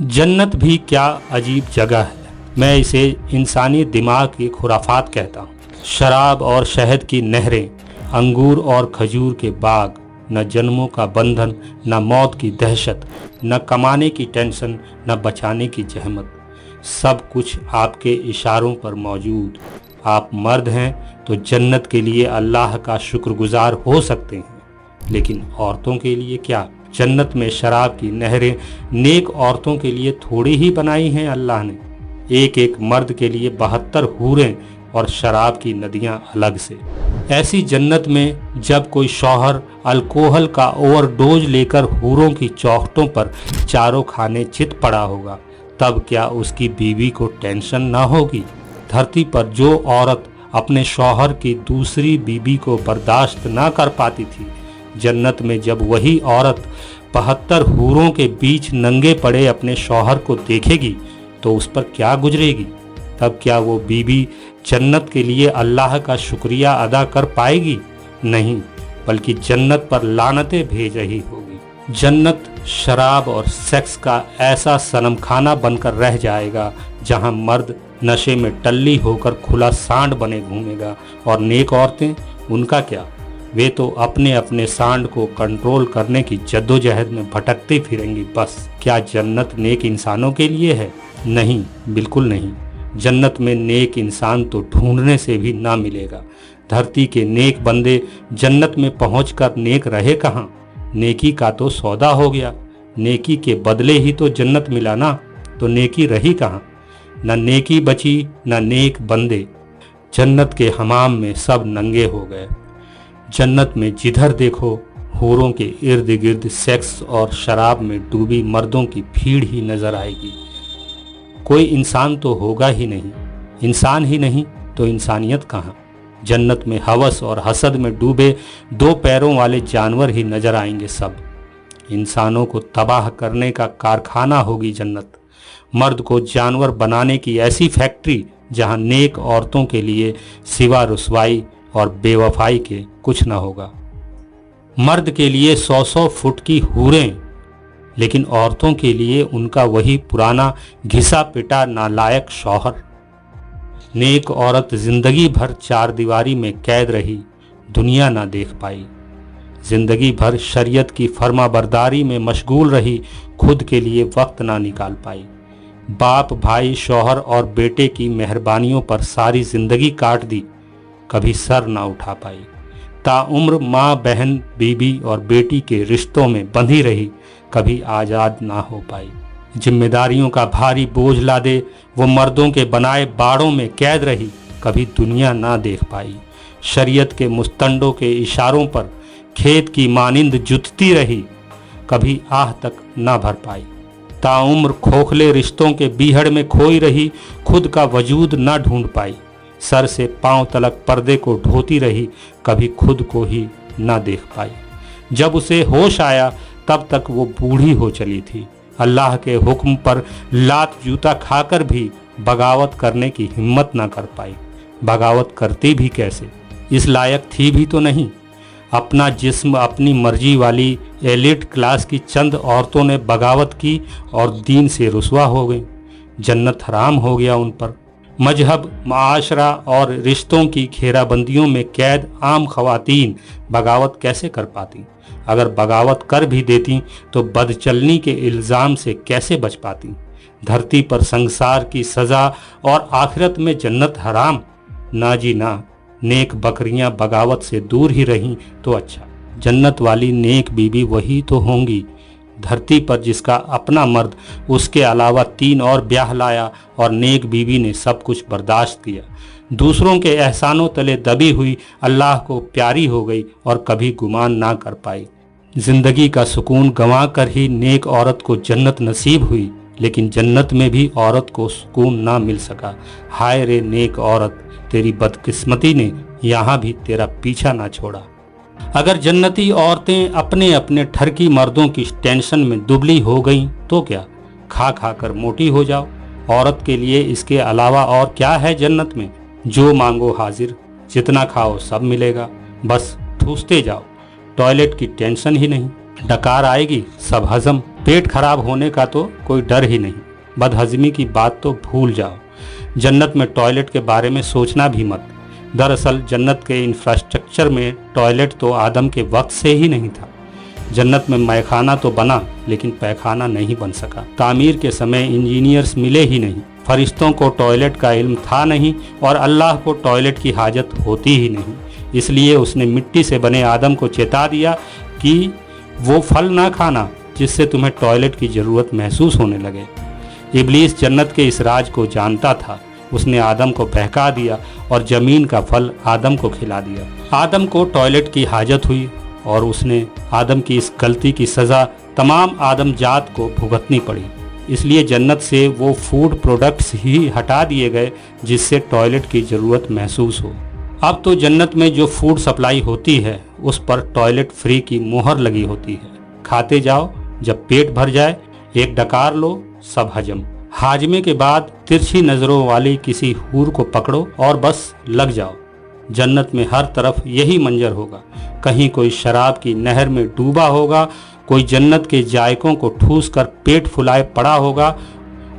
जन्नत भी क्या अजीब जगह है। मैं इसे इंसानी दिमाग की खुराफात कहता हूँ। शराब और शहद की नहरें, अंगूर और खजूर के बाग, न जन्मों का बंधन, न मौत की दहशत, न कमाने की टेंशन, न बचाने की जहमत। सब कुछ आपके इशारों पर मौजूद। आप मर्द हैं तो जन्नत के लिए अल्लाह का शुक्रगुजार हो सकते हैं, लेकिन औरतों के लिए क्या? जन्नत में शराब की नहरें नेक औरतों के लिए थोड़ी ही बनाई हैं अल्लाह ने। एक एक मर्द के लिए 72 हूरें और शराब की नदियां अलग से। ऐसी जन्नत में जब कोई शौहर अल्कोहल का ओवरडोज लेकर हूरों की चौखटों पर चारों खाने चित पड़ा होगा, तब क्या उसकी बीवी को टेंशन ना होगी? धरती पर जो औरत अपने शौहर की दूसरी बीवी को बर्दाश्त ना कर पाती थी, जन्नत में जब वही औरत 72 हूरों के बीच नंगे पड़े अपने शौहर को देखेगी तो उस पर क्या गुजरेगी? तब क्या वो बीबी जन्नत के लिए अल्लाह का शुक्रिया अदा कर पाएगी? नहीं, बल्कि जन्नत पर लानतें भेज रही होगी। जन्नत शराब और सेक्स का ऐसा सनमखाना बनकर रह जाएगा जहां मर्द नशे में टल्ली होकर खुला सांड बने घूमेगा, और नेक औरतें, उनका क्या? वे तो अपने अपने सांड को कंट्रोल करने की जद्दोजहद में भटकती फिरेंगी बस। क्या जन्नत नेक इंसानों के लिए है? नहीं, बिल्कुल नहीं। जन्नत में नेक इंसान तो ढूंढने से भी ना मिलेगा। धरती के नेक बंदे जन्नत में पहुंचकर नेक रहे कहाँ? नेकी का तो सौदा हो गया। नेकी के बदले ही तो जन्नत मिला ना, तो नेकी रही कहाँ? न नेकी बची, न नेक बंदे। जन्नत के हमाम में सब नंगे हो गए। जन्नत में जिधर देखो हूरों के इर्द गिर्द सेक्स और शराब में डूबी मर्दों की भीड़ ही नजर आएगी। कोई इंसान तो होगा ही नहीं। इंसान ही नहीं तो इंसानियत कहाँ? जन्नत में हवस और हसद में डूबे 2 पैरों वाले जानवर ही नजर आएंगे सब। इंसानों को तबाह करने का कारखाना होगी जन्नत। मर्द को जानवर बनाने की ऐसी फैक्ट्री जहां नेक औरतों के लिए सिवा रुसवाई और बेवफाई के कुछ ना होगा। मर्द के लिए 100-100 फुट की हूरें, लेकिन औरतों के लिए उनका वही पुराना घिसा पिटा नालायक शौहर। नेक औरत जिंदगी भर 4 दीवारी में कैद रही, दुनिया ना देख पाई। जिंदगी भर शरीयत की फर्माबरदारी में मशगूल रही, खुद के लिए वक्त ना निकाल पाई। बाप, भाई, शौहर और बेटे की मेहरबानियों पर सारी जिंदगी काट दी, कभी सर ना उठा पाई। ताउम्र माँ, बहन, बीबी और बेटी के रिश्तों में बंधी रही, कभी आज़ाद ना हो पाई। जिम्मेदारियों का भारी बोझ लादे वो मर्दों के बनाए बाड़ों में कैद रही, कभी दुनिया ना देख पाई। शरीयत के मुस्तंडों के इशारों पर खेत की मानिंद जुतती रही, कभी आह तक ना भर पाई। ताउम्र खोखले रिश्तों के बीहड़ में खोई रही, खुद का वजूद ना ढूंढ पाई। सर से पांव तलक पर्दे को ढोती रही, कभी खुद को ही ना देख पाई। जब उसे होश आया तब तक वो बूढ़ी हो चली थी। अल्लाह के हुक्म पर लात जूता खाकर भी बगावत करने की हिम्मत ना कर पाई। बगावत करती भी कैसे? इस लायक थी भी तो नहीं। अपना जिस्म अपनी मर्जी वाली एलिट क्लास की चंद औरतों ने बगावत की और दीन से रुसवा हो गई। जन्नत हराम हो गया उन पर। मजहब, माशरा और रिश्तों की घेराबंदियों में कैद आम खवातीन बगावत कैसे कर पाती? अगर बगावत कर भी देती तो बदचलनी के इल्ज़ाम से कैसे बच पाती? धरती पर संसार की सज़ा और आखिरत में जन्नत हराम? ना जी ना। नेक बकरियां बगावत से दूर ही रहीं तो अच्छा। जन्नत वाली नेक बीबी वही तो होंगी। धरती पर जिसका अपना मर्द उसके अलावा 3 और ब्याह लाया और नेक बीवी ने सब कुछ बर्दाश्त किया। दूसरों के एहसानों तले दबी हुई अल्लाह को प्यारी हो गई और कभी गुमान ना कर पाई। जिंदगी का सुकून गंवा कर ही नेक औरत को जन्नत नसीब हुई, लेकिन जन्नत में भी औरत को सुकून ना मिल सका। हाय रे नेक औरत, तेरी बदकिस्मती ने यहाँ भी तेरा पीछा ना छोड़ा। अगर जन्नती औरतें अपने अपने ठरकी मर्दों की टेंशन में दुबली हो गईं तो क्या? खा खा कर मोटी हो जाओ। औरत के लिए इसके अलावा और क्या है जन्नत में? जो मांगो हाजिर, जितना खाओ सब मिलेगा, बस ठूसते जाओ। टॉयलेट की टेंशन ही नहीं, डकार आएगी सब हजम। पेट खराब होने का तो कोई डर ही नहीं, बदहजमी की बात तो भूल जाओ। जन्नत में टॉयलेट के बारे में सोचना भी मत। दरअसल जन्नत के इंफ्रास्ट्रक्चर में टॉयलेट तो आदम के वक्त से ही नहीं था। जन्नत में मैखाना तो बना लेकिन पैखाना नहीं बन सका। तामीर के समय इंजीनियर्स मिले ही नहीं, फरिश्तों को टॉयलेट का इल्म था नहीं और अल्लाह को टॉयलेट की हाजत होती ही नहीं। इसलिए उसने मिट्टी से बने आदम को चेता दिया कि वो फल ना खाना जिससे तुम्हें टॉयलेट की ज़रूरत महसूस होने लगे। इब्लीस जन्नत के इस राज को जानता था। उसने आदम को बहका दिया और ज़मीन का फल आदम को खिला दिया। आदम को टॉयलेट की हाजत हुई और उसने आदम की इस गलती की सज़ा तमाम आदम जात को भुगतनी पड़ी। इसलिए जन्नत से वो फूड प्रोडक्ट्स ही हटा दिए गए जिससे टॉयलेट की ज़रूरत महसूस हो। अब तो जन्नत में जो फूड सप्लाई होती है उस पर टॉयलेट फ्री की मोहर लगी होती है। खाते जाओ, जब पेट भर जाए एक डकार लो, सब हजम। हाजमे के बाद तिरछी नज़रों वाली किसी हूर को पकड़ो और बस लग जाओ। जन्नत में हर तरफ यही मंजर होगा। कहीं कोई शराब की नहर में डूबा होगा, कोई जन्नत के जायकों को ठूस कर पेट फुलाए पड़ा होगा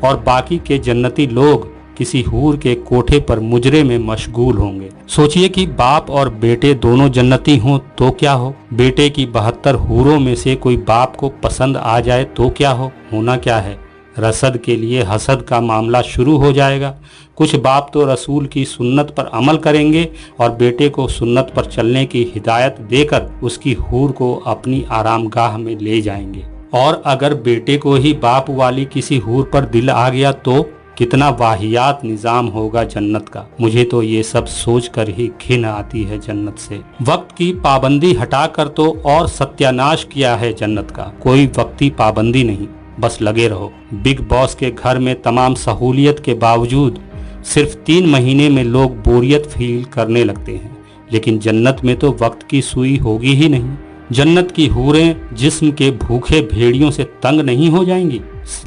और बाकी के जन्नती लोग किसी हूर के कोठे पर मुजरे में मशगूल होंगे। सोचिए कि बाप और बेटे दोनों जन्नती हों तो क्या हो। बेटे की 72 हूरों में से कोई बाप को पसंद आ जाए तो क्या हो। होना क्या है, रसद के लिए हसद का मामला शुरू हो जाएगा। कुछ बाप तो रसूल की सुन्नत पर अमल करेंगे और बेटे को सुन्नत पर चलने की हिदायत देकर उसकी हूर को अपनी आरामगाह में ले जाएंगे। और अगर बेटे को ही बाप वाली किसी हूर पर दिल आ गया तो कितना वाहियात निज़ाम होगा जन्नत का। मुझे तो ये सब सोचकर ही घिन आती है जन्नत से। वक्त की पाबंदी हटाकर तो और सत्यानाश किया है जन्नत का। कोई वक्ती पाबंदी नहीं, बस लगे रहो। बिग बॉस के घर में तमाम सहूलियत के बावजूद सिर्फ 3 महीने में लोग बोरियत फील करने लगते हैं, लेकिन जन्नत में तो वक्त की सुई होगी ही नहीं। जन्नत की हूरें जिस्म के भूखे भेड़ियों से तंग नहीं हो जाएंगी।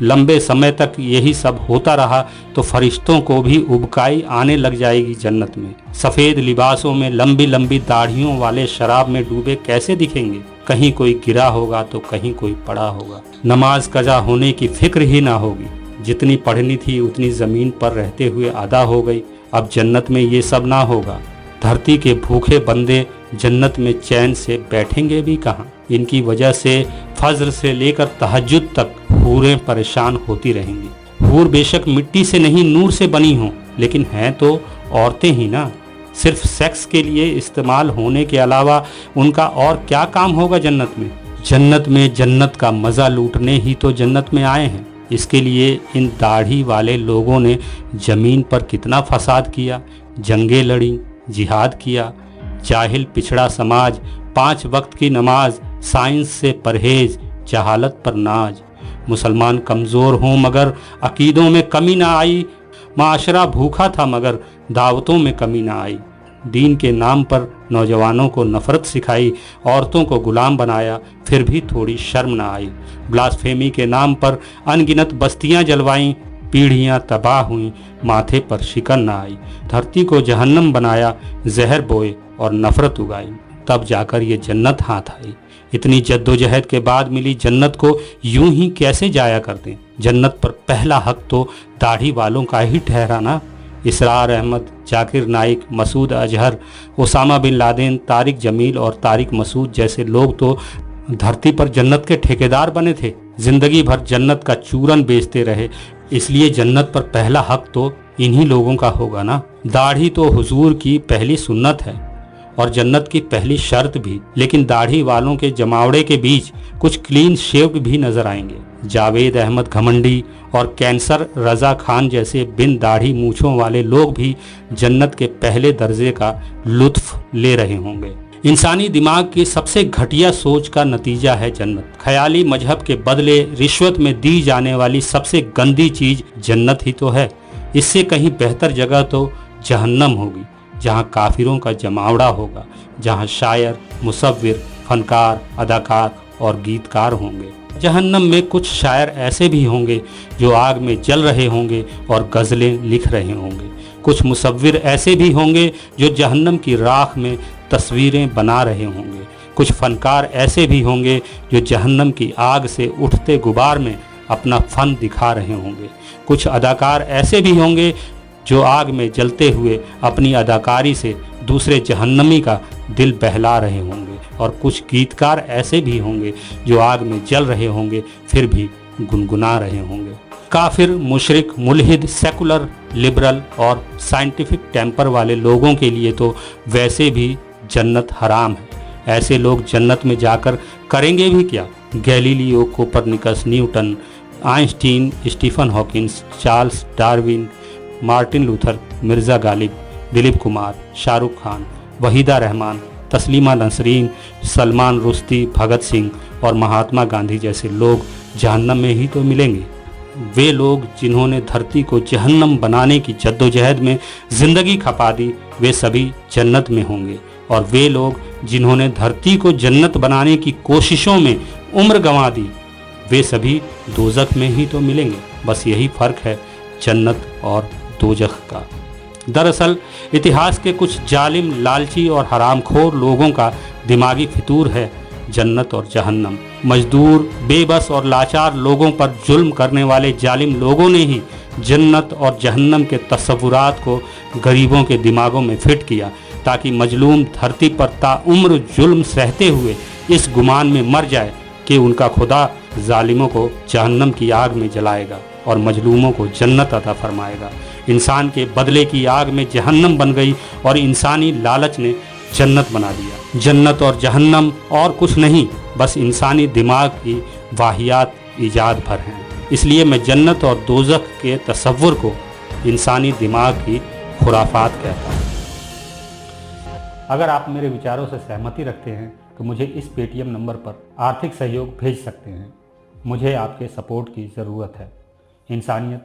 लंबे समय तक यही सब होता रहा तो फरिश्तों को भी उबकाई आने लग जाएगी जन्नत में। सफ़ेद लिबासों में लंबी लंबी दाढ़ियों वाले शराब में डूबे कैसे दिखेंगे। कहीं कोई गिरा होगा तो कहीं कोई पड़ा होगा। नमाज कज़ा होने की फिक्र ही ना होगी। जितनी पढ़नी थी उतनी ज़मीन पर रहते हुए अदा हो गई। अब जन्नत में ये सब ना होगा। धरती के भूखे बंदे जन्नत में चैन से बैठेंगे भी कहाँ। इनकी वजह से फज्र से लेकर तहज्जुद तक हूरें परेशान होती रहेंगी। हूर बेशक मिट्टी से नहीं नूर से बनी हो, लेकिन हैं तो औरतें ही ना। सिर्फ सेक्स के लिए इस्तेमाल होने के अलावा उनका और क्या काम होगा जन्नत में। जन्नत में जन्नत का मज़ा लूटने ही तो जन्नत में आए हैं। इसके लिए इन दाढ़ी वाले लोगों ने ज़मीन पर कितना फसाद किया, जंगें लड़ी, जिहाद किया। जाहिल पिछड़ा समाज, 5 वक्त की नमाज, साइंस से परहेज, जहालत पर नाज। मुसलमान कमज़ोर हों मगर अकीदों में कमी ना आई। माशरा भूखा था मगर दावतों में कमी ना आई। दीन के नाम पर नौजवानों को नफ़रत सिखाई, औरतों को गुलाम बनाया, फिर भी थोड़ी शर्म ना आई। ब्लास्फेमी के नाम पर अनगिनत बस्तियां जलवाईं, पीढ़ियां तबाह हुईं, माथे पर शिकन ना आई। धरती को जहन्नम बनाया, जहर बोए और नफ़रत उगाई, तब जाकर ये जन्नत हाथ आई। इतनी जद्दोजहद के बाद मिली जन्नत को यूं ही कैसे जाया कर दें। जन्नत पर पहला हक तो दाढ़ी वालों का ही ठहरा ना। Israr Ahmed, Zakir Naik, Masood Azhar, Osama bin Laden, Tariq Jameel और तारिक मसूद जैसे लोग तो धरती पर जन्नत के ठेकेदार बने थे। जिंदगी भर जन्नत का चूरन बेचते रहे। इसलिए जन्नत पर पहला हक तो इन्हीं लोगों का होगा ना। दाढ़ी तो हुजूर की पहली सुन्नत है और जन्नत की पहली शर्त भी। लेकिन दाढ़ी वालों के जमावड़े के बीच कुछ क्लीन शेव्ड भी नजर आएंगे। जावेद अहमद घमंडी और कैंसर रजा खान जैसे बिन दाढ़ी मूछों वाले लोग भी जन्नत के पहले दर्जे का लुत्फ ले रहे होंगे। इंसानी दिमाग की सबसे घटिया सोच का नतीजा है जन्नत। ख्याली मजहब के बदले रिश्वत में दी जाने वाली सबसे गंदी चीज जन्नत ही तो है। इससे कहीं बेहतर जगह तो जहन्नम होगी, जहाँ काफिरों का जमावड़ा होगा, जहाँ शायर, मुसव्विर, फनकार, अदाकार और गीतकार होंगे। जहन्नम में कुछ शायर ऐसे भी होंगे जो आग में जल रहे होंगे और गज़लें लिख रहे होंगे। कुछ मुसव्विर ऐसे भी होंगे जो जहन्नम की राख में तस्वीरें बना रहे होंगे। कुछ फनकार ऐसे भी होंगे जो जहन्नम की आग से उठते गुबार में अपना फन दिखा रहे होंगे। कुछ अदाकार ऐसे भी होंगे जो आग में जलते हुए अपनी अदाकारी से दूसरे जहन्नमी का दिल बहला रहे होंगे। और कुछ गीतकार ऐसे भी होंगे जो आग में जल रहे होंगे फिर भी गुनगुना रहे होंगे। काफिर, मुशरिक, मुल्हिद, सेकुलर, लिबरल और साइंटिफिक टेम्पर वाले लोगों के लिए तो वैसे भी जन्नत हराम है। ऐसे लोग जन्नत में जाकर करेंगे भी क्या? Galileo, Copernicus, Newton, Einstein, Stephen Hawking, Charles Darwin, Martin Luther, Mirza Ghalib, Dilip Kumar, Shahrukh Khan, Waheeda Rehman, Taslima Nasreen, Salman Rushdie, Bhagat Singh और महात्मा गांधी जैसे लोग जहन्नम में ही तो मिलेंगे। वे लोग जिन्होंने धरती को जहन्नम बनाने की जद्दोजहद में ज़िंदगी खपा दी, वे सभी जन्नत में होंगे। और वे लोग जिन्होंने धरती को जन्नत बनाने की कोशिशों में उम्र गंवा दी, वे सभी दोज़ख में ही तो मिलेंगे। बस यही फ़र्क है जन्नत और दोज़ख का। दरअसल इतिहास के कुछ जालिम, लालची और हरामखोर लोगों का दिमागी फितूर है जन्नत और जहन्नम। मजदूर, बेबस और लाचार लोगों पर जुल्म करने वाले जालिम लोगों ने ही जन्नत और जहन्नम के तस्वुरात को गरीबों के दिमागों में फिट किया, ताकि मजलूम धरती पर ताउम्र जुल्म सहते हुए इस गुमान में मर जाए कि उनका खुदा जालिमों को जहन्नम की आग में जलाएगा और मजलूमों को जन्नत अता फरमाएगा। इंसान के बदले की आग में जहन्नम बन गई और इंसानी लालच ने जन्नत बना दिया। जन्नत और जहन्नम और कुछ नहीं, बस इंसानी दिमाग की वाहियात ईजाद भर हैं। इसलिए मैं जन्नत और दोज़ख के तसव्वुर को इंसानी दिमाग की खुराफात कहता हूँ। अगर आप मेरे विचारों से सहमति रखते हैं तो मुझे इस पेटीएम नंबर पर आर्थिक सहयोग भेज सकते हैं। मुझे आपके सपोर्ट की ज़रूरत है। इंसानियत